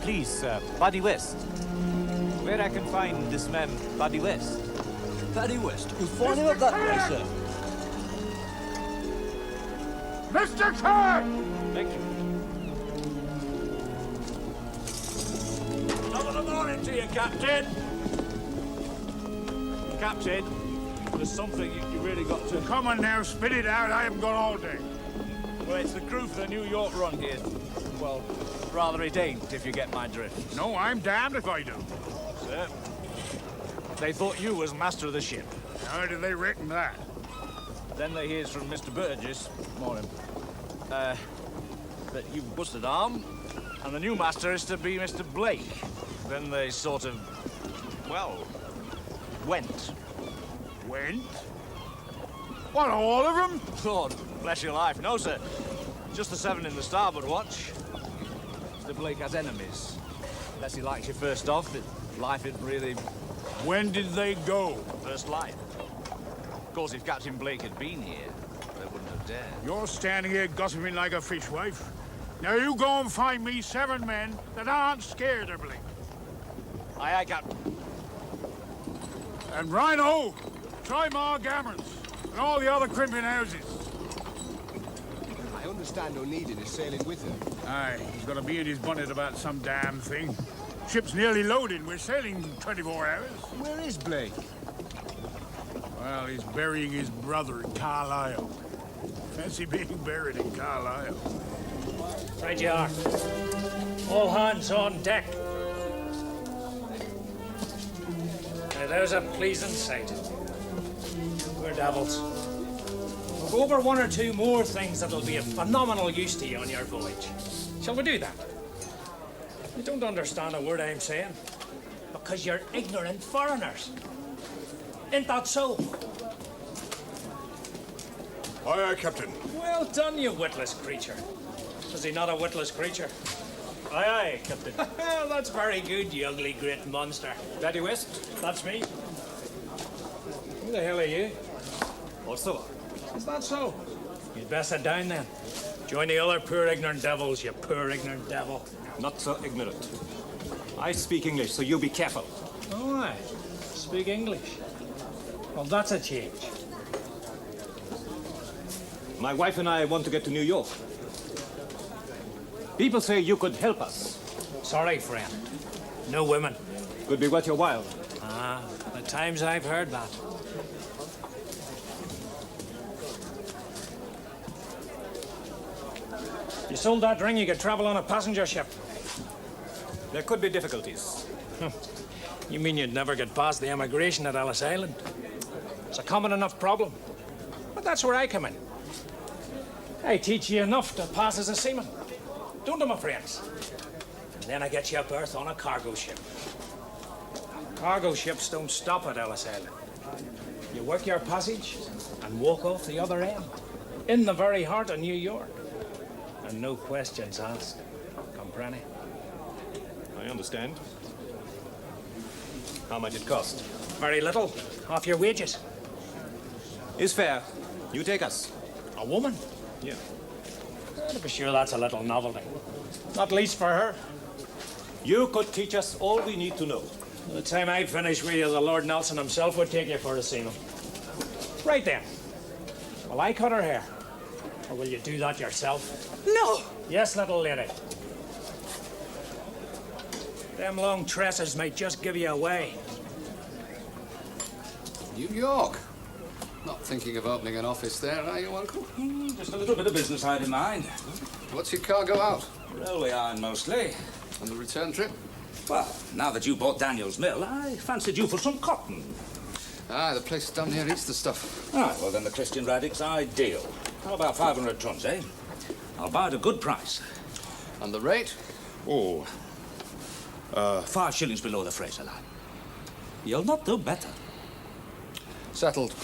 Please, sir, Paddy West. Where I can find this man, Paddy West? Paddy West. You'll find him up that way, sir. Mr. Kerr! Thank you. Top of the morning to you, Captain. Captain, there's something you really got to... Come on now, spit it out. I haven't got all day. Well, it's the crew for the New York run here. Well, rather it ain't, if you get my drift. No, I'm damned if I do. Sir, they thought you was master of the ship. How did they reckon that? Then they hears from Mr. Burgess, morning, that you've busted arm, and the new master is to be Mr. Blake. Then they sort of, well, went. Went? What, all of them? Lord, bless your life. No, sir. Just the 7 in the starboard watch. Mr. Blake has enemies. Unless he likes you first off, life isn't really... When did they go? First light. Of course, if Captain Blake had been here, they wouldn't have dared. You're standing here gossiping like a fishwife. Now you go and find me 7 men that aren't scared of Blake. Aye, aye, Captain. And Rhino, try Margammer's and all the other crimping houses. I understand O'Needin is sailing with him. Aye, he's gonna be in his bonnet about some damn thing. Ship's nearly loaded. We're sailing 24 hours. Where is Blake? Well, he's burying his brother in Carlisle. Fancy being buried in Carlisle. Right you are. All hands on deck. Now, there's a pleasing sight. We're devils. We'll go over 1 or 2 more things that'll be of phenomenal use to you on your voyage. Shall we do that? You don't understand a word I'm saying. Because you're ignorant foreigners. Ain't that so? Aye, aye, Captain. Well done, you witless creature. Is he not a witless creature? Aye, aye, Captain. Well, that's very good, you ugly great monster. Paddy West? That's me. Who the hell are you? Also. Is that so? You'd best sit down then. Join the other poor ignorant devils, you poor ignorant devil. Not so ignorant. I speak English, so you be careful. Oh, aye. Speak English. Well, that's a change. My wife and I want to get to New York. People say you could help us. Sorry, friend. No women. Could be worth your while. Ah, the times I've heard that. You sold that ring, you could travel on a passenger ship. There could be difficulties. You mean you'd never get past the immigration at Ellis Island? It's a common enough problem. But that's where I come in. I teach you enough to pass as a seaman. Don't I, my friends? And then I get you a berth on a cargo ship. Cargo ships don't stop at Ellis Island. You work your passage and walk off the other end. In the very heart of New York. And no questions asked. Comprende? I understand. How much it cost? Very little. Half your wages. Is fair. You take us. A woman? Yeah. To be sure, that's a little novelty. Not least for her. You could teach us all we need to know. By the time I finish with you, the Lord Nelson himself would take you for a seaman. Right then. Will I cut her hair? Or will you do that yourself? No! Yes, little lady. Them long tresses might just give you away. New York. Not thinking of opening an office there, are you, Uncle? Just a little bit of business I had in mind. What's your cargo out? Railway iron, mostly. On the return trip? Well, now that you bought Daniel's mill, I fancied you for some cotton. Ah, the place down here eats the stuff. Ah, well, then the Christian Radic's ideal. How about 500 tons, eh? I'll buy at a good price. And the rate? Oh, 5 shillings below the Fraser line. You'll not do better. Settled.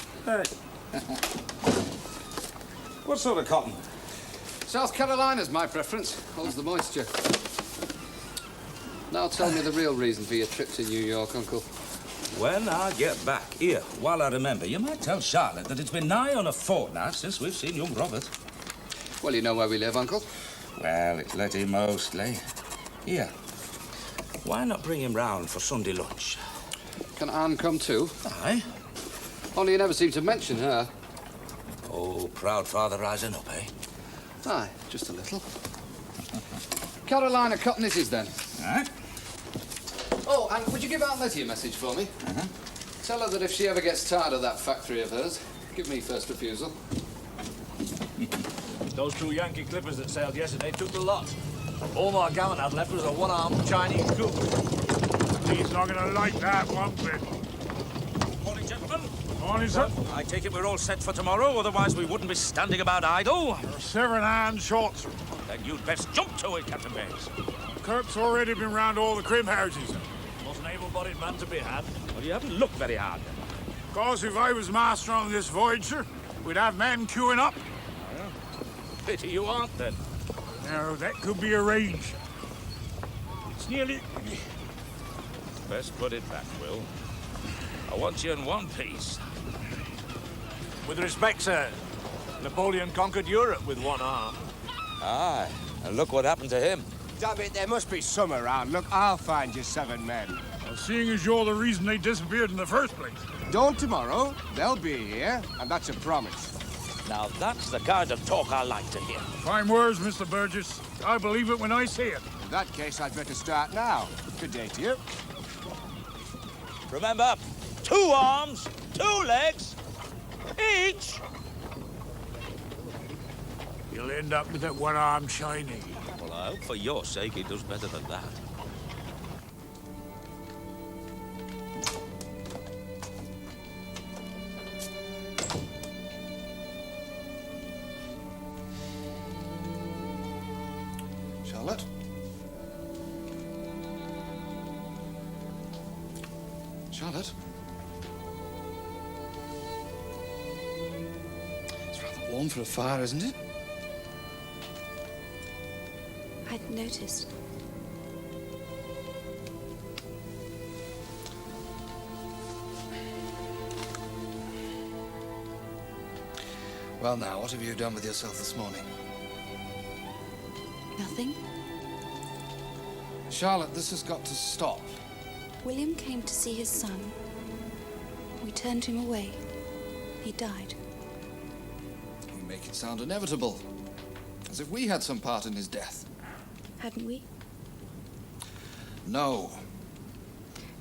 What sort of cotton? South Carolina's my preference. Holds the moisture. Now tell me the real reason for your trip to New York, Uncle. When I get back here, while I remember, you might tell Charlotte that it's been nigh on a fortnight since we've seen young Robert. Well, you know where we live, Uncle. Well, it's Letty mostly. Here, Why not bring him round for Sunday lunch? Can Anne come too? Aye. Only you never seem to mention her. Oh, proud father rising up, eh? Aye, just a little. Carolina Cotton it is, then. Aye. Oh, and would you give Aunt Letty a message for me? Tell her that if she ever gets tired of that factory of hers, give me first refusal. Those 2 Yankee clippers that sailed yesterday took the lot. All my gammon had left was a one-armed Chinese cook. He's not gonna like that one bit. Morning, gentlemen. Morning, sir. I take it we're all set for tomorrow, otherwise we wouldn't be standing about idle. 7 hands short, sir. Then you'd best jump to it, Captain Baines. Kirk's already been round all the crib houses, sir. Was an able-bodied man to be had. Well, you haven't looked very hard. Of course, if I was master on this voyage, sir, we'd have men queuing up. Pity you aren't, then. Now, that could be arranged. It's nearly... Best put it back, Will. I want you in one piece. With respect, sir, Napoleon conquered Europe with one arm. Aye, and look what happened to him. Damn it, there must be some around. Look, I'll find you 7 men. Well, seeing as you're the reason they disappeared in the first place. Don't tomorrow. They'll be here, and that's a promise. Now, that's the kind of talk I like to hear. Fine words, Mr. Burgess. I believe it when I see it. In that case, I'd better start now. Good day to you. Remember, 2 arms, 2 legs, each. You'll end up with that one-armed Chinese. Well, I hope for your sake he does better than that. Charlotte? Charlotte? It's rather warm for a fire, isn't it? I'd noticed. Well, now, what have you done with yourself this morning? Nothing. Charlotte, this has got to stop. William came to see his son. We turned him away. He died. You make it sound inevitable. As if we had some part in his death. Hadn't we? No.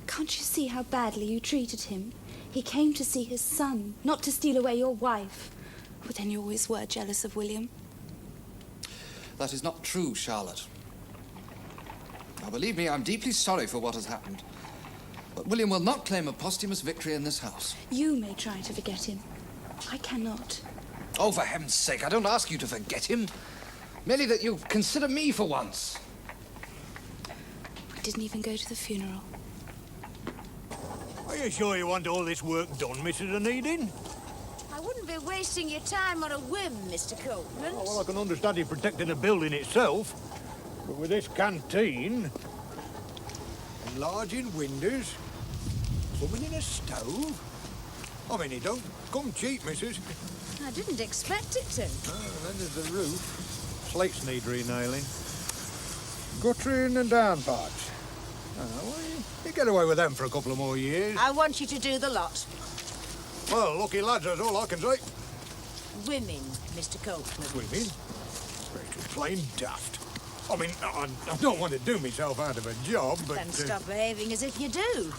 Can't you see how badly you treated him? He came to see his son, not to steal away your wife. But then you always were jealous of William. That is not true, Charlotte. Now, believe me, I'm deeply sorry for what has happened. But William will not claim a posthumous victory in this house. You may try to forget him. I cannot. Oh, for heaven's sake, I don't ask you to forget him. Merely that you consider me for once. I didn't even go to the funeral. Are you sure you want all this work done, Mrs. Anedin? I wouldn't be wasting your time on a whim, Mr. Copeland. Oh, well, I can understand you protecting the building itself. But with this canteen, enlarging windows, putting in a stove. I mean, it don't come cheap, missus. I didn't expect it to. Oh, then there's the roof. Slates need renailing. Guttering and downpipes. Oh, well, you get away with them for a couple of more years. I want you to do the lot. Well, lucky lads, that's all I can say. Women, Mr. Copeland. Women? It's plain daft. I mean, I don't want to do myself out of a job, but... Then stop behaving as if you do.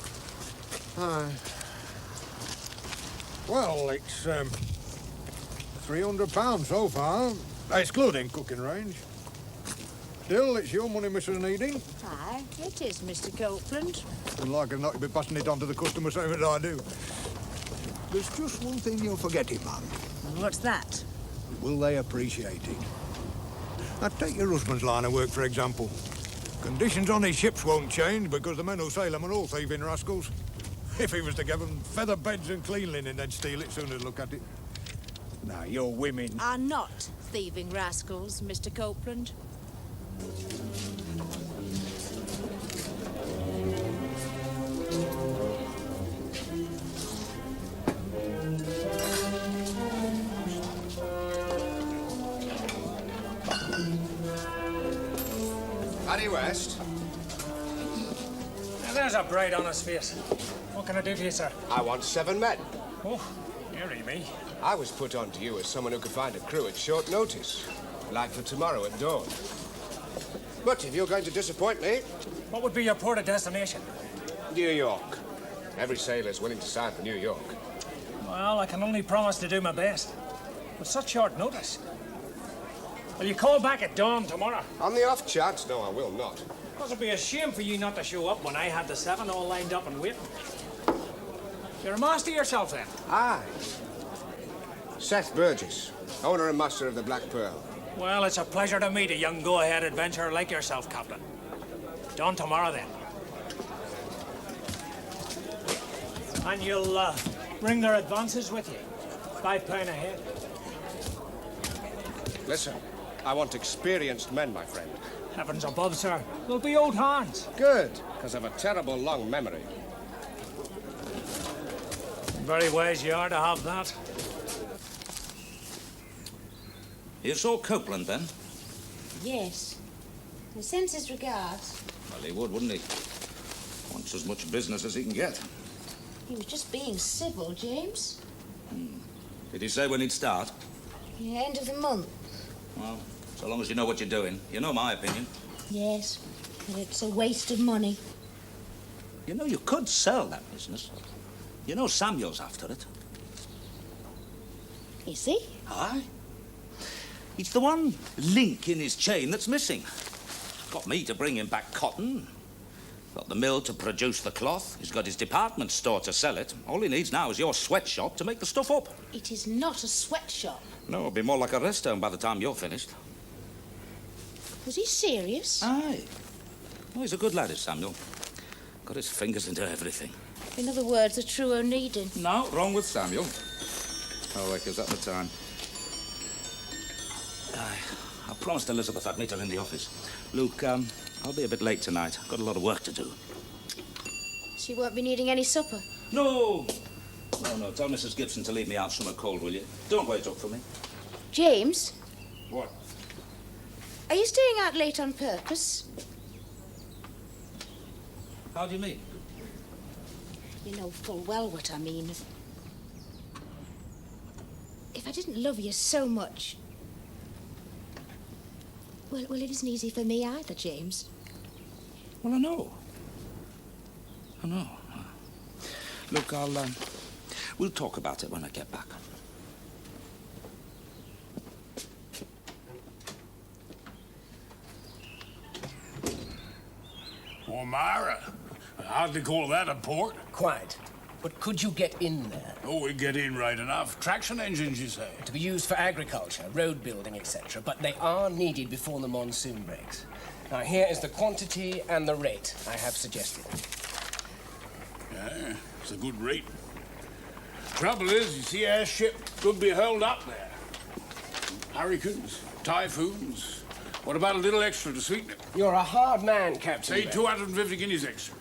Well, it's, £300 so far, excluding cooking range. Still, it's your money, Mrs. Needing. Aye, it is, Mr. Copeland. Wouldn't like her not to be passing it on to the customer same as I do. There's just one thing you're forgetting, ma'am. What's that? Will they appreciate it? Now, take your husband's line of work, for example. Conditions on his ships won't change because the men who sail them are all thieving rascals. If he was to give them feather beds and clean linen, they'd steal it soon as look at it. Now, your women... Are not thieving rascals, Mr. Copeland. Paddy West. there's a bright, honest face. What can I do for you, sir? I want 7 men. Oh, dearie me. I was put on to you as someone who could find a crew at short notice, like for tomorrow at dawn. But if you're going to disappoint me... What would be your port of destination? New York. Every sailor's willing to sign for New York. Well, I can only promise to do my best. With such short notice. Will you call back at dawn tomorrow? On the off chance, no, I will not. Because it'd be a shame for you not to show up when I had the 7 all lined up and waiting. You're a master yourself, then? Aye. Seth Burgess, owner and master of the Black Pearl. Well, it's a pleasure to meet a young go-ahead adventurer like yourself, Captain. Dawn tomorrow, then. And you'll bring their advances with you. £5 a head. Listen, I want experienced men, my friend. Heavens above, sir. They'll be old hands. Good, because I've a terrible long memory. Very wise you are to have that. You saw Copeland, then? Yes. He sends his regards. Well, he would, wouldn't he? Wants as much business as he can get. He was just being civil, James. Did he say when he'd start? The end of the month. Well, so long as you know what you're doing. You know my opinion. Yes, but it's a waste of money. You know, you could sell that business. You know Samuel's after it. Is he? Aye. He's the one link in his chain that's missing. Got me to bring him back cotton. Got the mill to produce the cloth. He's got his department store to sell it. All he needs now is your sweatshop to make the stuff up. It is not a sweatshop. No, it'll be more like a rest home by the time you're finished. Was he serious? Aye. Oh, he's a good lad, is Samuel. Got his fingers into everything. In other words, a true O'Needin. No, wrong with Samuel. Oh, like, is that the time? I promised Elizabeth I'd meet her in the office. Luke, I'll be a bit late tonight. I've got a lot of work to do. She won't be needing any supper. No! No. Tell Mrs. Gibson to leave me out somewhere cold, will you? Don't wait up for me. James? What? Are you staying out late on purpose? How do you mean? You know full well what I mean. If I didn't love you so much... Well, it isn't easy for me either, James. Well, I know. Look, we'll talk about it when I get back. Well, Myra, I hardly call that a port. Quite. But could you get in there? Oh, we get in right enough. Traction engines, you say? To be used for agriculture, road building, etc. But they are needed before the monsoon breaks. Now, here is the quantity and the rate I have suggested. Yeah, it's a good rate. Trouble is, you see, our ship could be held up there. Hurricanes, typhoons. What about a little extra to sweeten it? You're a hard man, Captain. Say 250 guineas extra.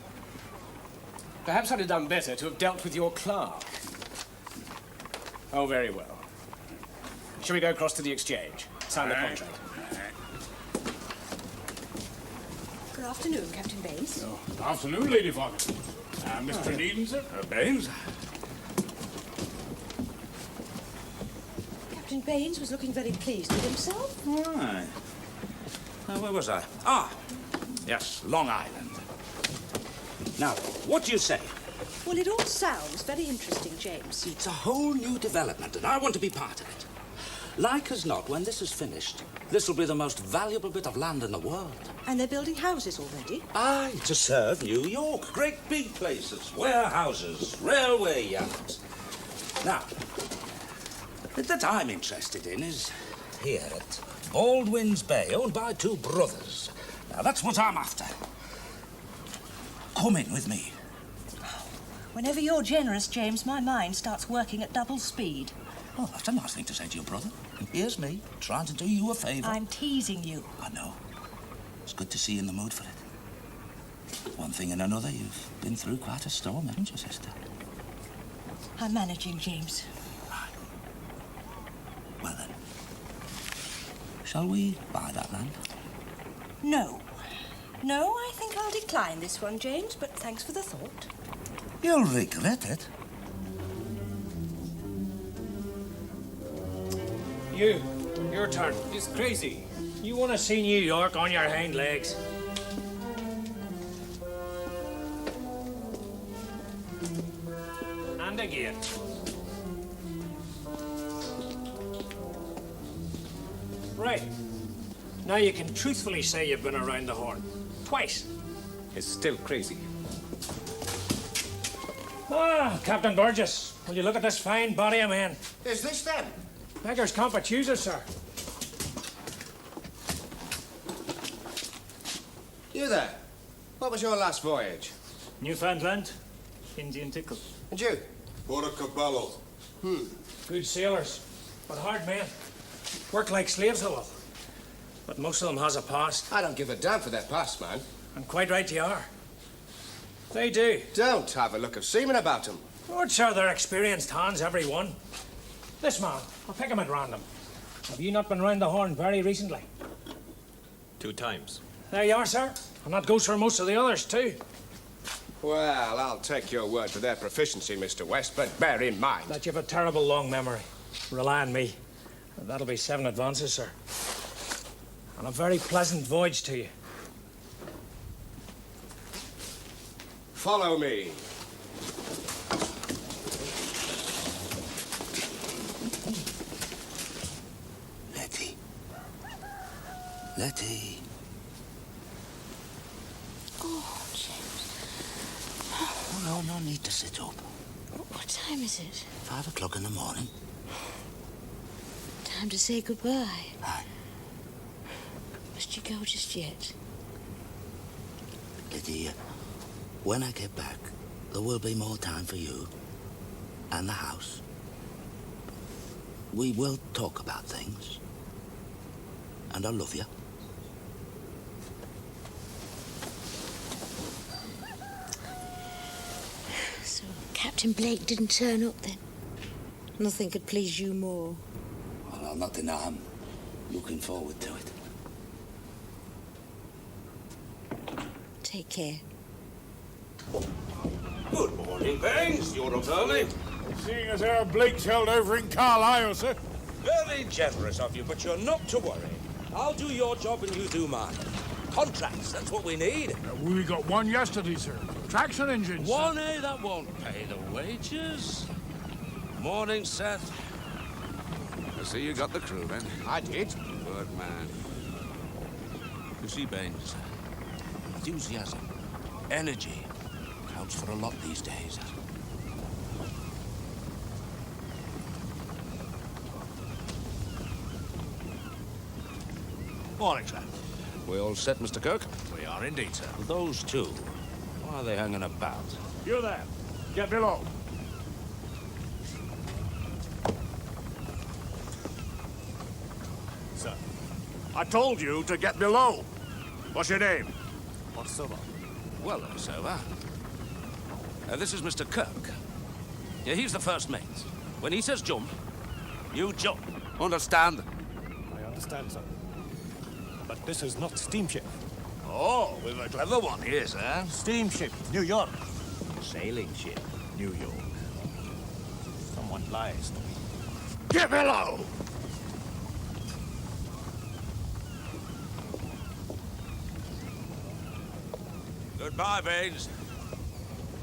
Perhaps I'd have done better to have dealt with your clerk. Oh, very well. Shall we go across to the exchange? Sign the contract. Good afternoon, Captain Baines. Oh, good afternoon, Lady Fox. Mr. Needham, sir? Baines? Captain Baines was looking very pleased with himself. Right. Now, where was I? Ah, yes, Long Island. Now, what do you say? Well, it all sounds very interesting, James. It's a whole new development, and I want to be part of it. Like as not, when this is finished, this will be the most valuable bit of land in the world. And they're building houses already? Aye, to serve New York. Great big places, warehouses, railway yards. Now, the bit that I'm interested in is here at Baldwin's Bay, owned by 2 brothers. Now, that's what I'm after. Come in with me. Whenever you're generous, James, my mind starts working at double speed. Oh, that's a nice thing to say to your brother. And here's me, trying to do you a favour. I'm teasing you. I know. It's good to see you in the mood for it. One thing and another, you've been through quite a storm, haven't you, sister? I'm managing, James. Right. Well, then. Shall we buy that land? No. No, I think I'll decline this one, James, but thanks for the thought. You'll regret it. Your turn. It's crazy. You want to see New York on your hind legs? And again. Right. Now you can truthfully say you've been around the Horn. Twice. It's still crazy. Ah, Captain Burgess, will you look at this fine body of men? Is this them? Beggars can't but choosers, sir. You there? What was your last voyage? Newfoundland, Indian tickle. And you? Portobello. Good sailors, but hard men. Work like slaves, a lot. But most of them has a past. I don't give a damn for their past, man. And quite right you are. They do. Don't have a look of seamen about them. Lord, sir, they're experienced hands, every one. This man, I'll pick him at random. Have you not been round the Horn very recently? 2 times. There you are, sir. And that goes for most of the others, too. Well, I'll take your word for their proficiency, Mr. West, but bear in mind That you've a terrible long memory. Rely on me. That'll be 7 advances, sir. And a very pleasant voyage to you. Follow me. Letty. Oh, James. Oh, no need to sit up. What time is it? 5 o'clock in the morning. Time to say goodbye. Aye. Must you go just yet? Letty, when I get back, there will be more time for you and the house. We will talk about things. And I love you. So Captain Blake didn't turn up then? Nothing could please you more. Well, I'll not deny I'm looking forward to it. Take care. Good morning, Baines. You're up early. Seeing as how Blake's held over in Carlisle, sir. Very generous of you, but you're not to worry. I'll do your job and you do mine. Contracts, that's what we need. We got one yesterday, sir. Traction engines. One, eh? That won't pay the wages. Morning, Seth. I see you got the crew, then. I did. Good man. You see, Baines, enthusiasm, energy counts for a lot these days. Morning, sir. We all set, Mr. Kirk? We are indeed, sir. Those two, why are they hanging about? You there. Get below. Sir. I told you to get below. What's your name? What's over? Well, it's over. This is Mr. Kirk. Yeah, he's the first mate. When he says jump, you jump. Understand? I understand, sir. But this is not steamship. Oh, we've a clever one here, sir. Steamship, New York. Sailing ship, New York. Someone lies to me. Get below! Goodbye, Baines.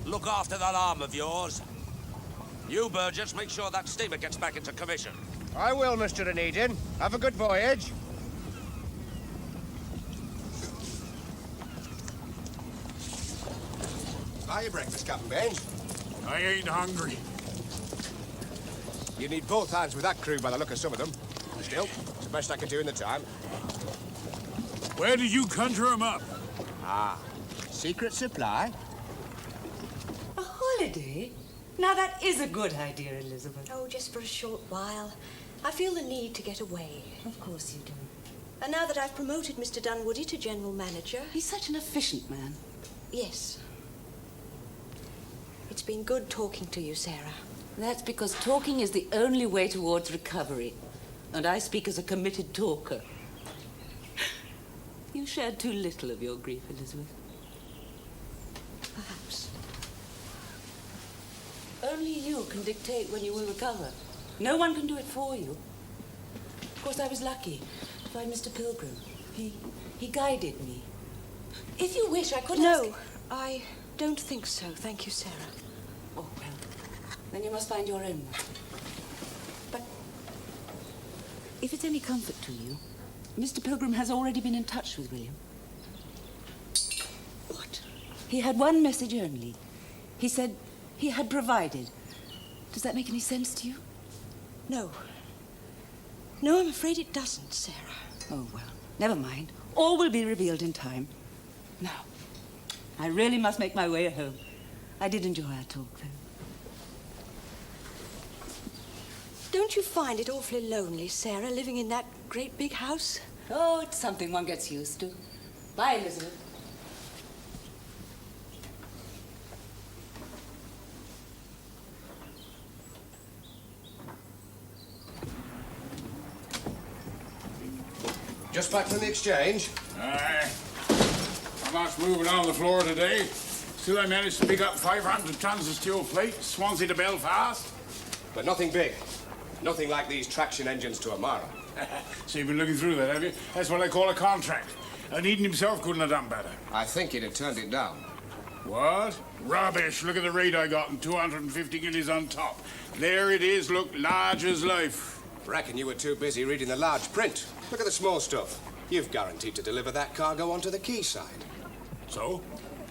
Look after that arm of yours. You, Burgess, make sure that steamer gets back into commission. I will, Mr. Dunedin. Have a good voyage. How your breakfast, Captain Baines? I ain't hungry. You need both hands with that crew by the look of some of them. Still, it's the best I can do in the time. Where did you conjure 'em up? Ah, secret supply? A holiday? Now that is a good idea, Elizabeth. Oh, just for a short while. I feel the need to get away. Of course you do. And now that I've promoted Mr. Dunwoody to general manager... He's such an efficient man. Yes. It's been good talking to you, Sarah. That's because talking is the only way towards recovery. And I speak as a committed talker. You shared too little of your grief, Elizabeth. Only you can dictate when you will recover. No one can do it for you. Of course, I was lucky to find Mr. Pilgrim. He guided me. If you wish, I could No, I don't think so. Thank you, Sarah. Oh, well, then you must find your own. But if it's any comfort to you, Mr. Pilgrim has already been in touch with William. What? He had one message only. He said he had provided. Does that make any sense to you? No. No, I'm afraid it doesn't, Sarah. Oh, well, never mind. All will be revealed in time. Now, I really must make my way home. I did enjoy our talk, though. Don't you find it awfully lonely, Sarah, living in that great big house? Oh, it's something one gets used to. Bye, Elizabeth. Just back from the exchange? Aye. Not much moving on the floor today. Still, I managed to pick up 500 tons of steel plate, Swansea to Belfast. But nothing big. Nothing like these traction engines to Amara. So you've been looking through that, have you? That's what I call a contract. And Eden himself couldn't have done better. I think he'd have turned it down. What? Rubbish. Look at the rate I got and 250 guineas on top. There it is, look, large as life. Reckon you were too busy reading the large print. Look at the small stuff. You've guaranteed to deliver that cargo onto the quayside. So?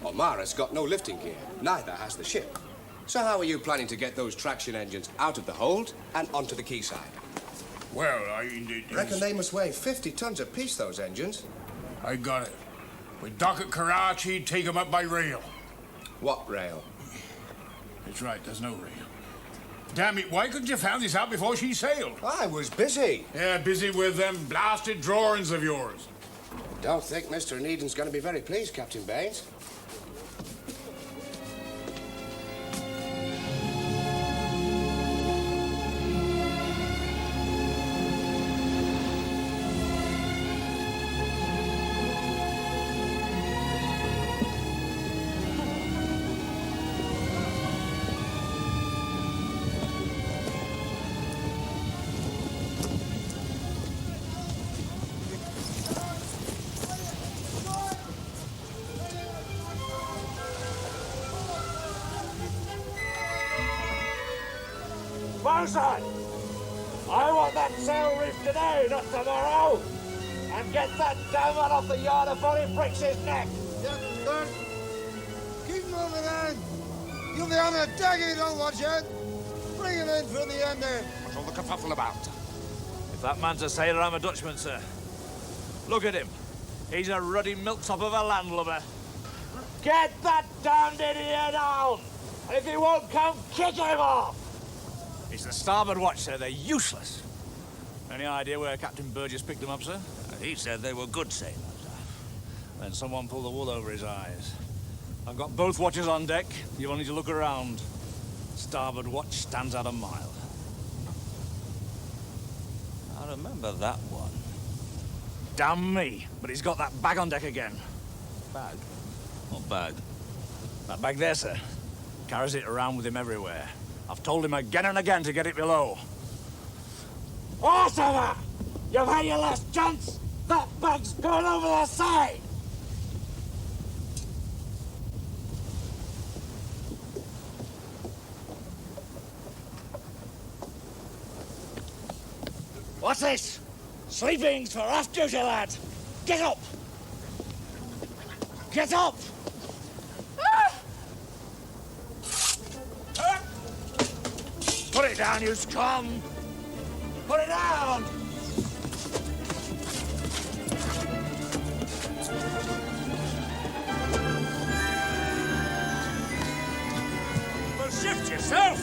O'Mara's got no lifting gear. Neither has the ship. So how are you planning to get those traction engines out of the hold and onto the quayside? Well, Reckon they must weigh 50 tons apiece, those engines. I got it. We dock at Karachi, take 'em up by rail. What rail? That's right, there's no rail. Damn it, why couldn't you found this out before she sailed? I was busy. Yeah, busy with them blasted drawings of yours. Don't think Mr. Needham's going to be very pleased, Captain Baines. Bosun! I want that sail reef today, not tomorrow! And get that damn one off the yard before he breaks his neck! Yes, sir. Keep moving on. You'll be on a deck, you don't watch out. Bring him in from the end there. What's all the kerfuffle about? If that man's a sailor, I'm a Dutchman, sir. Look at him. He's a ruddy milksop of a landlubber. Get that damned idiot down! And if he won't come, kick him off! It's the starboard watch, sir. They're useless. Any idea where Captain Burgess picked them up, sir? He said they were good sailors. Then someone pulled the wool over his eyes. I've got both watches on deck. You only need to look around. Starboard watch stands out a mile. I remember that one. Damn me, but he's got that bag on deck again. Bag? What bag? That bag there, sir. Carries it around with him everywhere. I've told him again and again to get it below. Whatever! You've had your last chance! That bag's going over the side! What's this? Sleepings for off duty, lad! Get up! Get up! Put it down, you scum! Put it down! Well, shift yourself!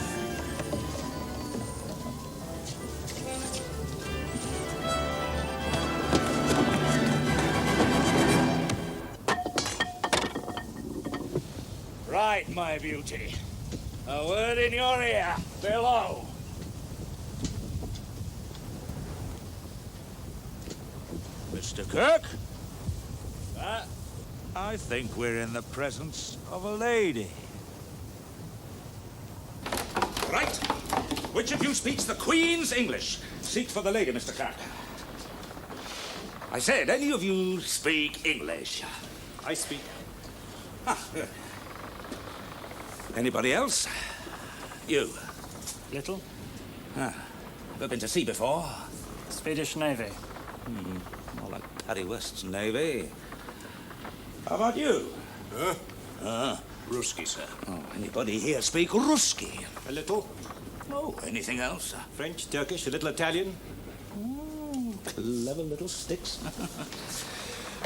Right, my beauty. A word in your ear, below. Mr. Kirk? I think we're in the presence of a lady. Which of you speaks the Queen's English? Seek for the lady, Mr. Clark. I said, any of you speak English? I speak. Good. Anybody else? You? Little. Ever been to sea before? Swedish Navy. More like Paddy West's Navy. How about you? Ruski, sir. Oh, anybody here speak Ruski? A little. Oh, anything else? French, Turkish, a little Italian. Clever little sticks.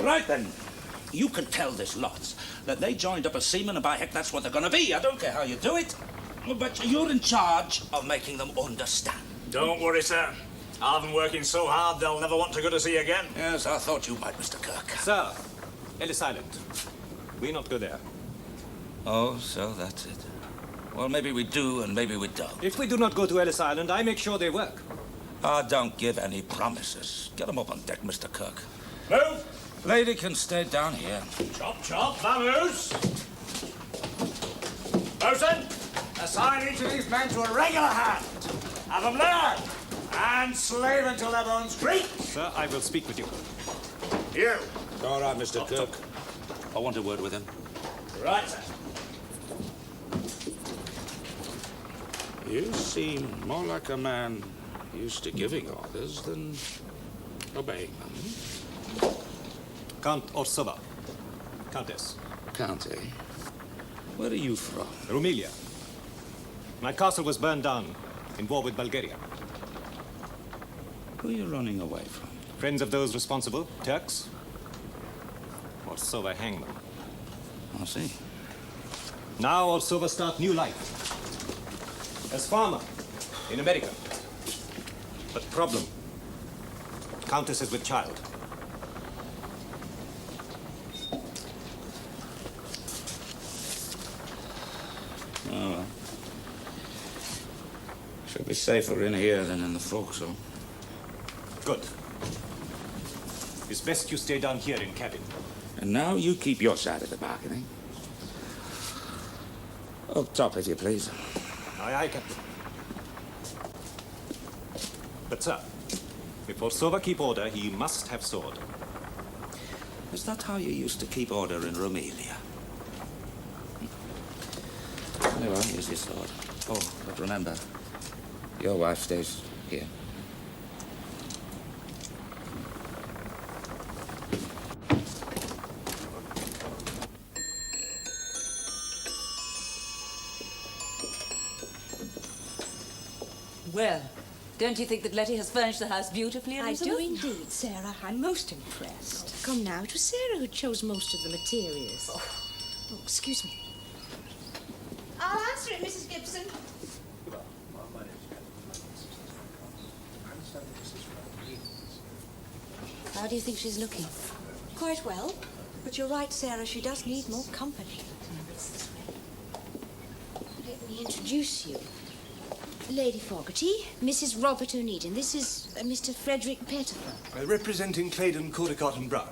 Right then. You can tell this lot that they joined up as seamen, and by heck, that's what they're going to be. I don't care how you do it. But you're in charge of making them understand. Don't worry, sir. I've been working so hard they'll never want to go to sea again. Yes, I thought you might, Mr. Kirk. Sir, Ellis Island. We not go there. Oh, so that's it. Well, maybe we do and maybe we don't. If we do not go to Ellis Island, I make sure they work. Don't give any promises. Get them up on deck, Mr. Kirk. Move! Lady can stay down here. Chop, chop, vamoose! Bosun, assign each of these men to a regular hand. Have them learn and slave until their bones creak. Sir, I will speak with you. You. All right, Mr. Kirk. I want a word with him. Right, sir. You seem more like a man used to giving orders than obeying them. Count Orsova. Countess. County? Where are you from? Rumelia. My castle was burned down in war with Bulgaria. Who are you running away from? Friends of those responsible, Turks. Orsova hanged them. I see. Now Orsova start new life. As farmer in America. But problem. Countess is with child. Oh, well. Should be safer in here than in the forecastle. Good. It's best you stay down here in cabin. And now you keep your side of the bargaining. Up top, if you please. Aye, aye, Captain. But, sir, if Orsova keep order, he must have sword. Is that how you used to keep order in Rumelia? Very well, here's your sword. Oh, but remember, your wife stays here. Well, don't you think that Letty has furnished the house beautifully, I Elizabeth? do indeed, Sarah. I'm most impressed. Come now, it was Sarah who chose most of the materials. Oh, excuse me. I'll answer it, Mrs. Gibson. How do you think she's looking? Quite well. But you're right, Sarah, she does need more company. Let me introduce you. Lady Fogarty, Mrs. Robert O'Needon. This is Mr. Frederick Pettifer. Representing Claydon, Caldecott and Brown.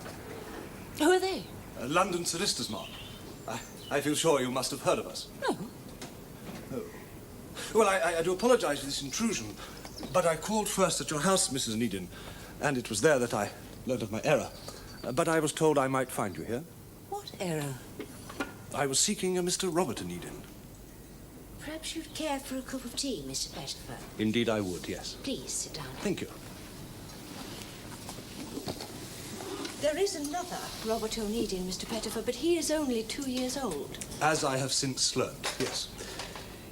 Who are they? London solicitors, ma'am. I feel sure you must have heard of us. No. Oh. Well, I do apologize for this intrusion, but I called first at your house, Mrs. Needon, and it was there that I learned of my error. But I was told I might find you here. What error? I was seeking a Mr. Robert Needon. Perhaps you'd care for a cup of tea, Mr. Pettifer. Indeed I would, yes. Please sit down. Thank you. There is another Robert O'Needin, Mr. Pettifer, but he is only 2 years old. As I have since learned, yes.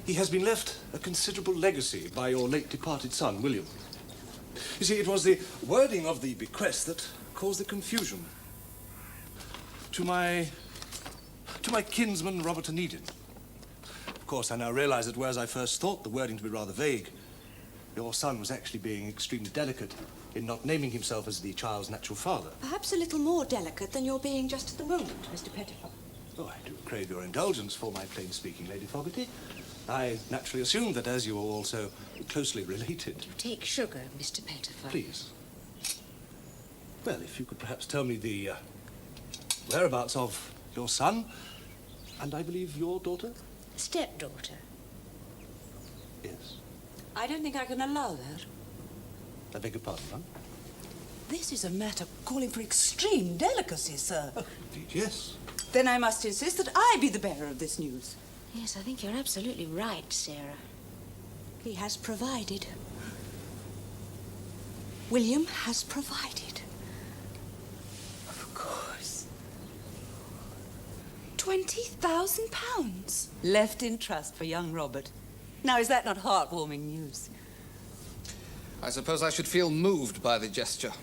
He has been left a considerable legacy by your late departed son, William. You see, it was the wording of the bequest that caused the confusion. To my kinsman, Robert O'Needin. Of course, I now realize that whereas I first thought the wording to be rather vague, your son was actually being extremely delicate in not naming himself as the child's natural father. Perhaps a little more delicate than you're being just at the moment, Mr. Pettifer. Oh, I do crave your indulgence for my plain-speaking, Lady Fogarty. I naturally assumed that as you are also closely related... Take sugar, Mr. Pettifer. Please. Well, if you could perhaps tell me the whereabouts of your son, and I believe your daughter? Stepdaughter. Yes. I don't think I can allow that. I beg your pardon, ma'am? This is a matter calling for extreme delicacy, sir. Indeed, yes. Then I must insist that I be the bearer of this news. Yes, I think you're absolutely right, Sarah. He has provided. William has provided. Of course. £20,000. Left in trust for young Robert. Now, is that not heartwarming news? I suppose I should feel moved by the gesture.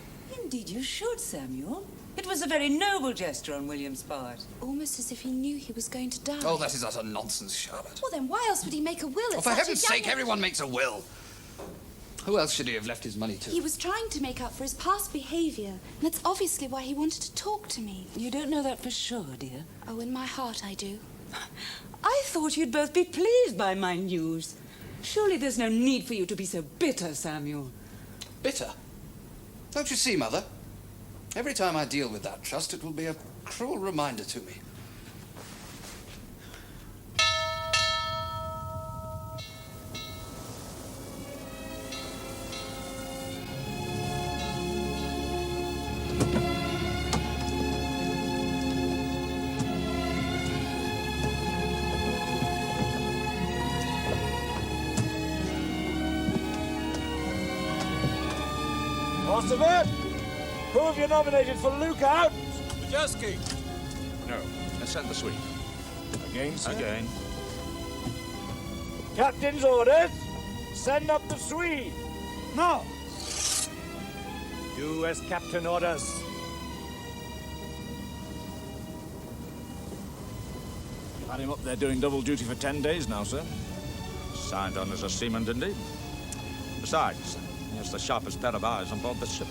Indeed you should, Samuel. It was a very noble gesture on William's part. Almost as if he knew he was going to die. Oh, that is utter nonsense, Charlotte. Well, then why else would he make a will? Oh, for heaven's sake, everyone makes a will. Who else should he have left his money to? He was trying to make up for his past behavior, and that's obviously why he wanted to talk to me. You don't know that for sure, dear. Oh, in my heart I do. I thought you'd both be pleased by my news. Surely there's no need for you to be so bitter, Samuel. Bitter? Don't you see, Mother? Every time I deal with that trust, it will be a cruel reminder to me. Most of it? Who have you nominated for lookout? Majeski. No, let's send the suite. Again, sir? Again. Captain's orders. Send up the Swede. No. Do as captain orders. Had him up there doing double duty for 10 days now, sir. Signed on as a seaman, didn't he? Besides, he has the sharpest pair of eyes on board the ship.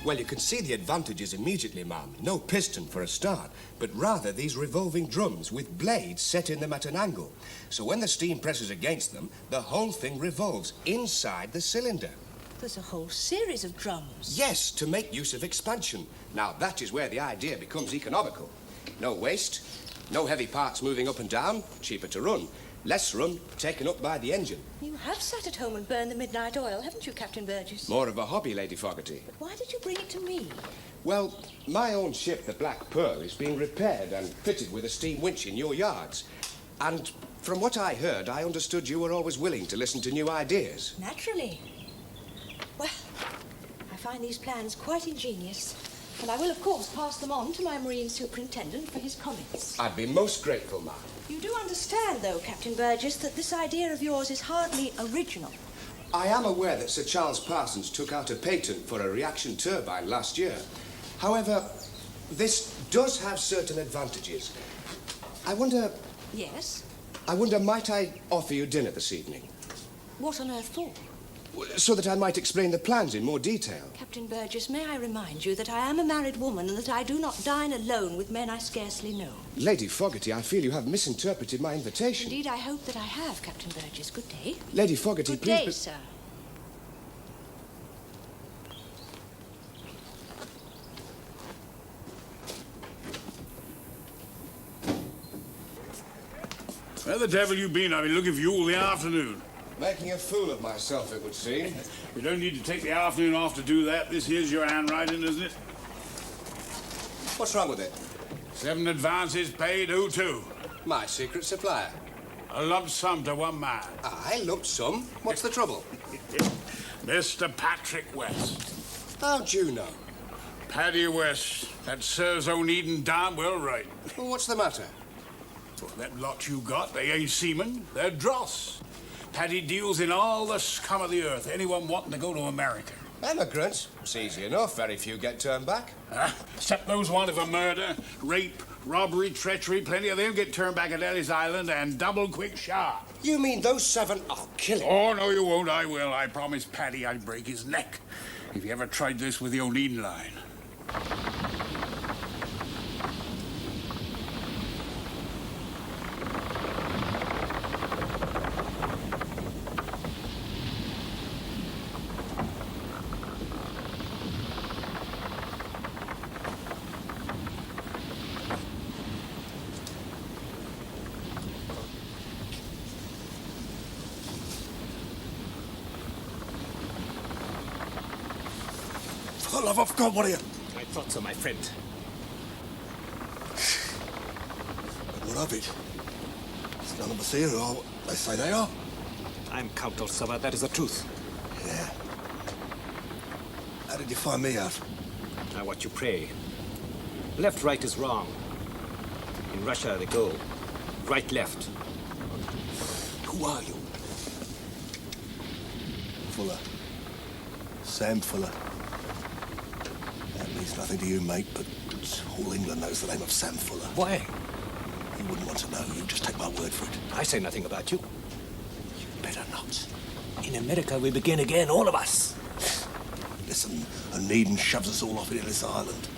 Well, you can see the advantages immediately, ma'am. No piston for a start, but rather these revolving drums with blades set in them at an angle. So when the steam presses against them, the whole thing revolves inside the cylinder. There's a whole series of drums. Yes, to make use of expansion. Now, that is where the idea becomes economical. No waste, no heavy parts moving up and down, cheaper to run. Less run taken up by the engine. You have sat at home and burned the midnight oil, haven't you, Captain Burgess? More of a hobby, Lady Fogarty. But why did you bring it to me? Well, my own ship, the Black Pearl, is being repaired and fitted with a steam winch in your yards. And from what I heard, I understood you were always willing to listen to new ideas. Naturally. Well, I find these plans quite ingenious. And I will, of course, pass them on to my Marine Superintendent for his comments. I'd be most grateful, ma'am. You do understand, though, Captain Burgess, that this idea of yours is hardly original. I am aware that Sir Charles Parsons took out a patent for a reaction turbine last year. However, this does have certain advantages. I wonder, Yes? might I offer you dinner this evening? What on earth for? So that I might explain the plans in more detail. Captain Burgess, may I remind you that I am a married woman and that I do not dine alone with men I scarcely know. Lady Fogarty, I feel you have misinterpreted my invitation. Indeed, I hope that I have, Captain Burgess. Good day. Lady Fogarty, Good please... day, sir. Where the devil you been? I've been looking for you all the afternoon. Making a fool of myself, it would seem. You don't need to take the afternoon off to do that. This here's your handwriting, isn't it? What's wrong with it? 7 advances paid, who to? My secret supplier. A lump sum to one man. Aye, lump sum. What's the trouble? Mr. Patrick West. How'd you know? Paddy West. That serves O'Needon damn well right. Well, what's the matter? Well, that lot you got, they ain't seamen, they're dross. Paddy deals in all the scum of the earth, anyone wanting to go to America. Immigrants? It's easy enough. Very few get turned back. Except those wanted for murder, rape, robbery, treachery. Plenty of them get turned back at Ellis Island and double quick shot. You mean those 7 are killing? Oh, no, you won't. I will. I promised Paddy I'd break his neck if he ever tried this with the O'Needon line. love of God, what are you? I thought so, my friend. But what of it? There's none of us here who are what they say they are. I'm Count Orsova, that is the truth. Yeah. How did you find me out? Now what you pray. Left, right is wrong. In Russia, they go right, left. Who are you? Fuller. Sam Fuller. That means nothing to you, mate, but all England knows the name of Sam Fuller. Why? You wouldn't want to know. You just take my word for it. I say nothing about you. You better not. In America, we begin again, all of us. Listen, and Needham shoves us all off in Ellis Island.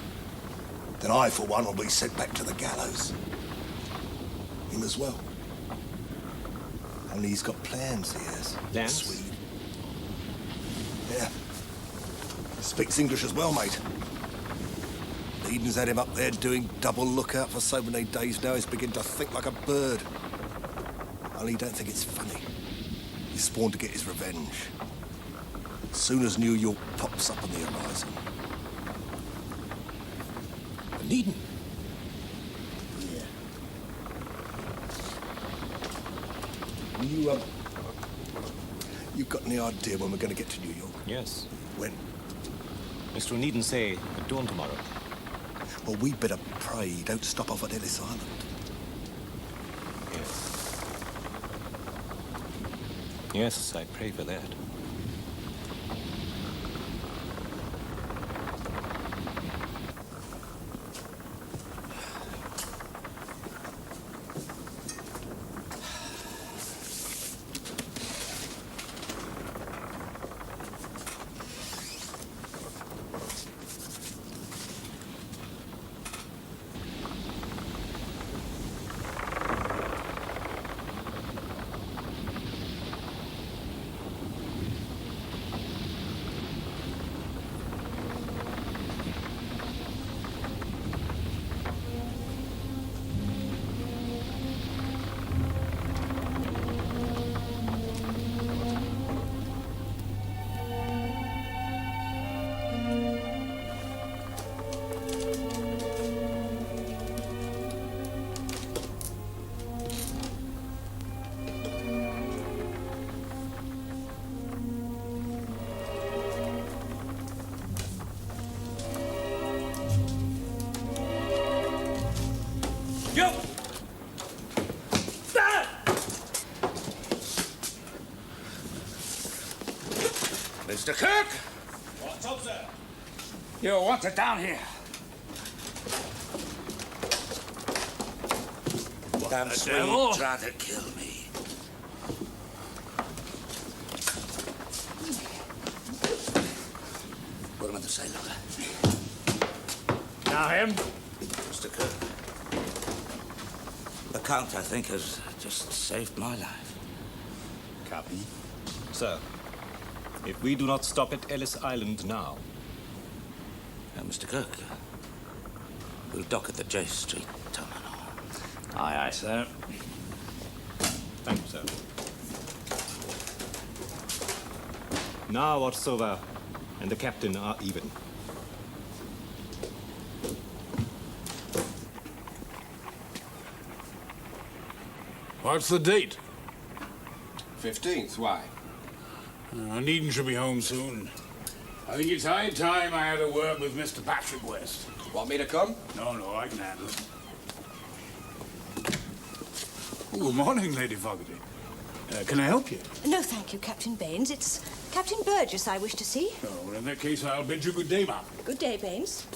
Then I, for one, will be sent back to the gallows. Him as well. Only he's got plans, he has. Plans? Swede. Yeah. Speaks English as well, mate. Eden's had him up there doing double lookout for so many days now, he's beginning to think like a bird. Only he don't think it's funny. He's sworn to get his revenge. As soon as New York pops up on the horizon. Eden? Yeah. You got any idea when we're going to get to New York? Yes. When? Mr. Needham say at dawn tomorrow. Well, we better pray he don't stop off at Ellis Island. Yes. Yes, I pray for that. Mr. Kirk! What's up, sir? You want it down here. Damn Swede tried to kill me. Put him in the sail locker. Now him. Mr. Kirk. The Count, I think, has just saved my life. Captain. Sir, if we do not stop at Ellis Island now... Mr. Kirk, we'll dock at the J Street terminal. Aye, aye, sir. Thank you, sir. Now Orsova and the captain are even. What's the date? 15th, why? Needham should be home soon. I think it's high time I had a word with Mr. Paddy West. Want me to come? No, I can handle it. Oh, good morning, Lady Fogarty. Can I help you? No, thank you, Captain Baines. It's Captain Burgess I wish to see. Oh, well, in that case, I'll bid you good day, ma'am. Good day, Baines.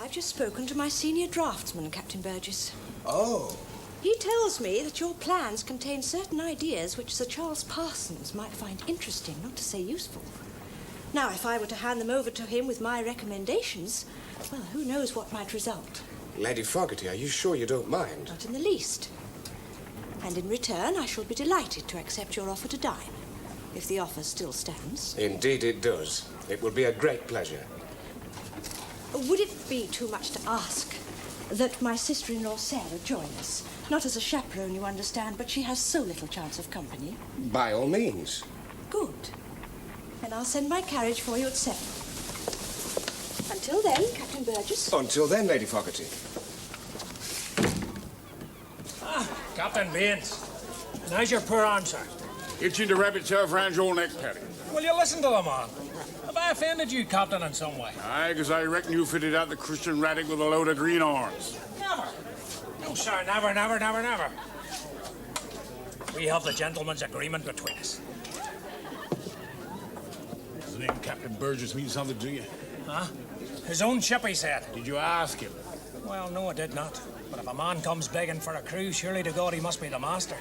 I've just spoken to my senior draftsman, Captain Burgess. Oh. He tells me that your plans contain certain ideas which Sir Charles Parsons might find interesting, not to say useful. Now, if I were to hand them over to him with my recommendations, well, who knows what might result? Lady Fogarty, are you sure you don't mind? Not in the least. And in return, I shall be delighted to accept your offer to dine, if the offer still stands. Indeed it does. It will be a great pleasure. Would it be too much to ask that my sister-in-law Sarah join us? Not as a chaperone, you understand, but she has so little chance of company. By all means. Good. Then I'll send my carriage for you at 7. Until then, Captain Burgess. Until then, Lady Fogarty. Captain Baines. And how's your poor arm, sir? Itching to wrap itself round your neck, Paddy. Will you listen to the man? Have I offended you, Captain, in some way? Aye, because I reckon you fitted out the Christian Radic with a load of green horns. Never. No, sir, never, never, never, never. We have the gentleman's agreement between us. Does the name Captain Burgess mean something to you? Huh? His own ship, he said. Did you ask him? Well, no, I did not. But if a man comes begging for a crew, surely to God he must be the master.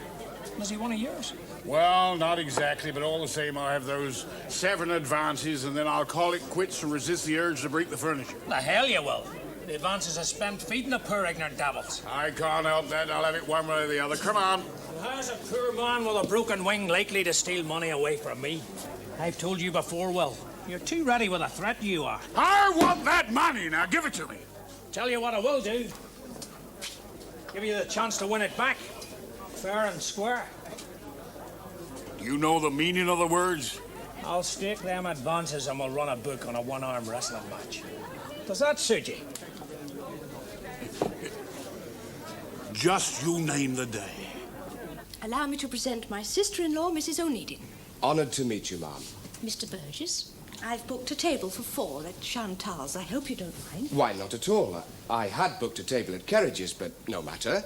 Is he one of yours? Well, not exactly, but all the same, I'll have those 7 advances, and then I'll call it quits and resist the urge to break the furniture. The hell you will. The advances are spent feeding the poor ignorant devils. I can't help that. I'll have it one way or the other. Come on. How's a poor man with a broken wing likely to steal money away from me? I've told you before, Will. You're too ready with a threat, you are. I want that money. Now, give it to me. Tell you what I will do. Give you the chance to win it back. Fair and square. You know the meaning of the words? I'll stake them advances and we'll run a book on a one-arm wrestling match. Does that suit you? Just you name the day. Allow me to present my sister-in-law, Mrs. O'Needin. Honoured to meet you, ma'am. Mr. Burgess, I've booked a table for 4 at Chantal's. I hope you don't mind. Why, not at all. I had booked a table at Kerridge's, but no matter.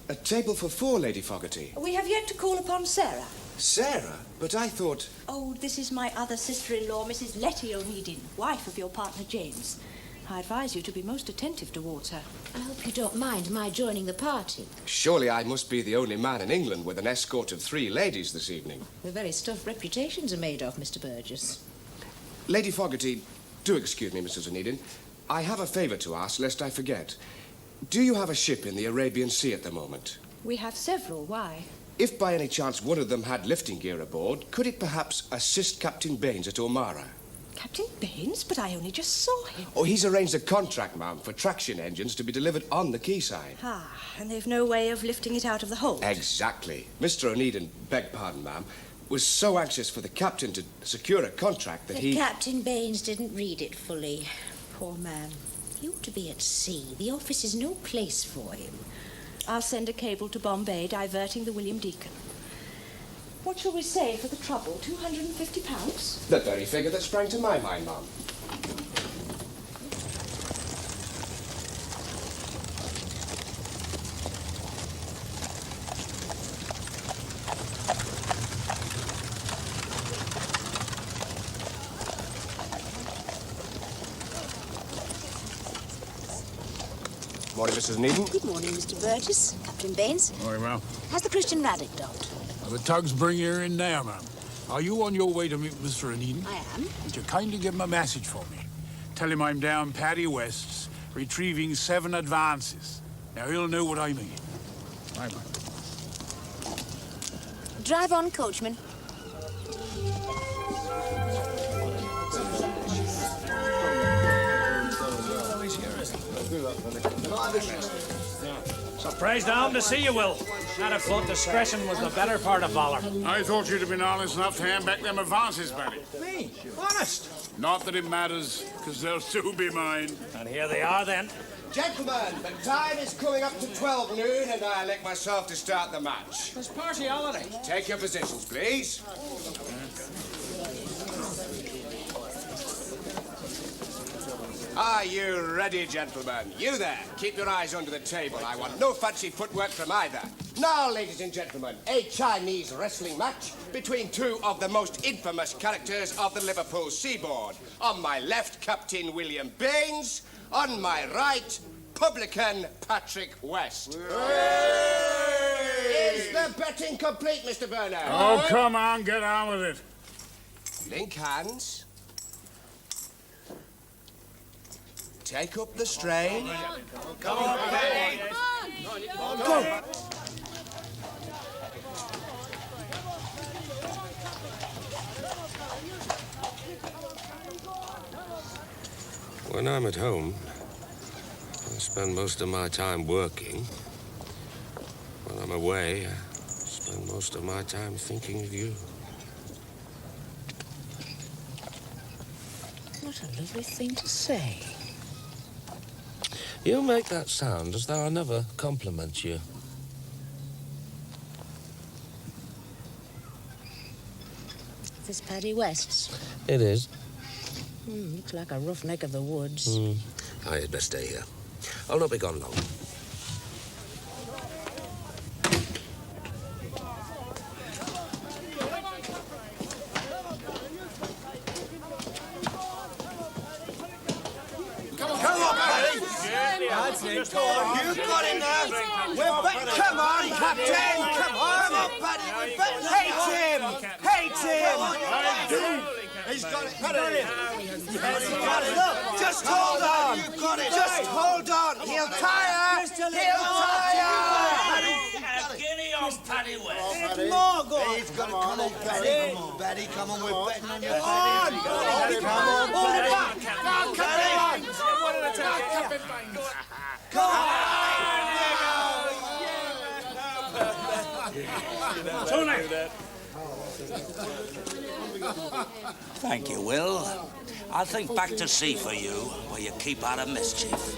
A table for 4, Lady Fogarty. We have yet to call upon Sarah. Sarah? But I thought... Oh, this is my other sister-in-law, Mrs. Letty O'Needin, wife of your partner James. I advise you to be most attentive towards her. I hope you don't mind my joining the party. Surely I must be the only man in England with an escort of 3 ladies this evening. The very stuff reputations are made of, Mr. Burgess. Lady Fogarty, do excuse me, Mrs. O'Needin. I have a favour to ask, lest I forget. Do you have a ship in the Arabian Sea at the moment? We have several. Why? If by any chance one of them had lifting gear aboard, could it perhaps assist Captain Baines at O'Mara? Captain Baines? But I only just saw him. Oh, he's arranged a contract, ma'am, for traction engines to be delivered on the quayside. Ah, and they've no way of lifting it out of the hold. Exactly. Mr. O'Needin, beg pardon, ma'am, was so anxious for the captain to secure a contract that he... Captain Baines didn't read it fully. Poor man. He ought to be at sea. The office is no place for him. I'll send a cable to Bombay diverting the William Deacon. What shall we say for the trouble? £250? The very figure that sprang to my mind, ma'am. Morning, Mrs. Needham. Good morning, Mr. Burgess. Captain Baines. Morning, ma'am. Has the Christian Radic docked? The tug's bringing her in now, ma'am. Are you on your way to meet Mr. O'Needin? I am. Would you kindly give him a message for me? Tell him I'm down Paddy West's, retrieving 7 advances. Now, he'll know what I mean. Bye, ma'am. Drive on, coachman. Surprised down to see you, Will. I'd have thought discretion was the better part of valor. I thought you'd have been honest enough to hand back them advances, Paddy. Me? Honest? Not that it matters, because they'll soon be mine. And here they are, then. Gentlemen, the time is coming up to 12 noon, and I elect myself to start the match. It's partiality. Take your positions, please. Are you ready, gentlemen? You there, keep your eyes under the table. I want no fancy footwork from either. Now, ladies and gentlemen, a Chinese wrestling match between 2 of the most infamous characters of the Liverpool seaboard. On my left, Captain William Baines. On my right, publican Patrick West. Is the betting complete, Mr. Burnham? Oh, come on, get on with it. Link hands. Take up the strain. Come on, Paddy. Go. When I'm at home, I spend most of my time working. away, I spend most of my time thinking of you. What a lovely thing to say. You make that sound as though I never compliment you. This Paddy West's. It is. Looks like a roughneck of the woods. I had best stay here. I'll not be gone long. That's it. Go on. You got it now. We're back. Come on, Captain. Come on, Paddy. We're back. Hate him. He's got it. He's got it. Look, just hold on. You got it. Just hold on. He'll tire. He'll tire. A guinea on Paddy West. He's got it. Come on, Paddy. Come on, Paddy. Come on, we're betting on you. Come on. Come on, Paddy. Come on, Paddy. Come on. Thank you, Will. I'll think back to sea for you, where you keep out of mischief.